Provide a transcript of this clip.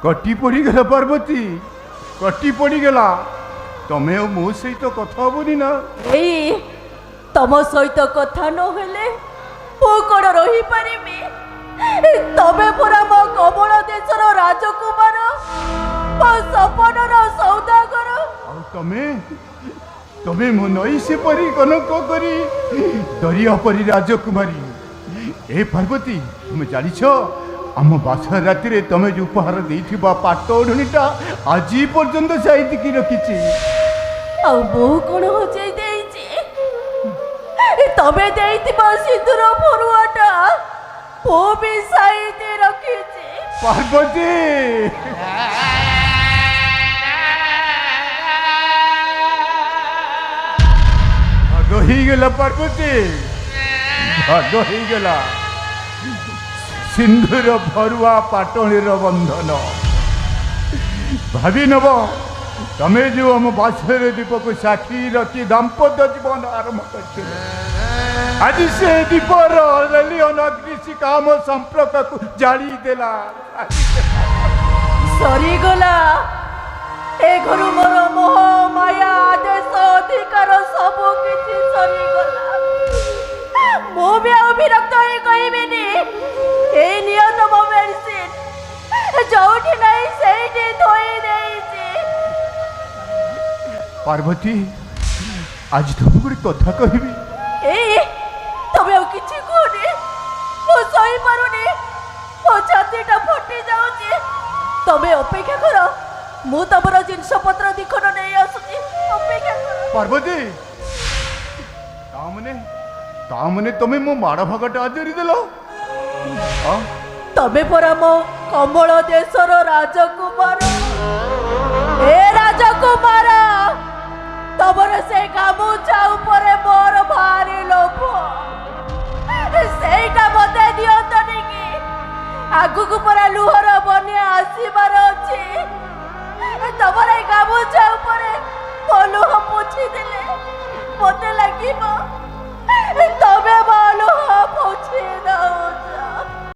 कटी पड़गला पार्वती कटी पड़गला तमे मो सहित कथा हबनी ना एई तम सहित कथा न हेले मो कोन रही परिबी तबे पूरा मो कमल देशर राजकुमार मो सपनर सौदागर आ तमे तमे मो नई से परी कनक करी दरिया परी राजकुमारी ए पार्वती तुम जानिछ आम बासा राति तमे जो उपहार देथिबा पाट ओढ़नीटा आज पर्यंत साइतिकी रखिछि आ मो कोन होचै देइछि तबे देइथिबा सिंदूर फरुआटा ओ भी साइते रखिछि पार्वती भाग ही गला पार्वती भाग ही गला सिंधुर भरुआ पाटणीर बंधन भावी नब तमे जो आम बासर दीप को साक्षी रखी दाम्पत्य जीवन आरंभ कर आज से दीपर अग्नि काम संपर्क को जाली देला सरी गला ए घरु मोर मोह माया आदेश अधिकार सब किछि सरी गला मो भी विरक्त होई कहिबिनी ए नियत मो मेडिसिन जोठी नहीं सेठी धोई देइछि पार्वती आज तुम गोटे कथा कहबी ए तबे और किछि कोनी मो सही पारुनी मो छातीटा फटी जाउछि तबे अपेक्षा करो मु तमर जिनस पत्र दिखन नहीं आसुछि अपेक्षा करो पार्वती तामने तमे मो माड़ भागटा आदरी देलो तबे परा मो कमल देशर राजकुमार ए राजकुमार तमर से गामुछा उपरे मोर भारी लोभ सेटा मते दियंतनी कि आगु को परा लुहर बनिया आसीबार अछि तमर गामुछा उपरे लुह पोछि देले मते लागिबो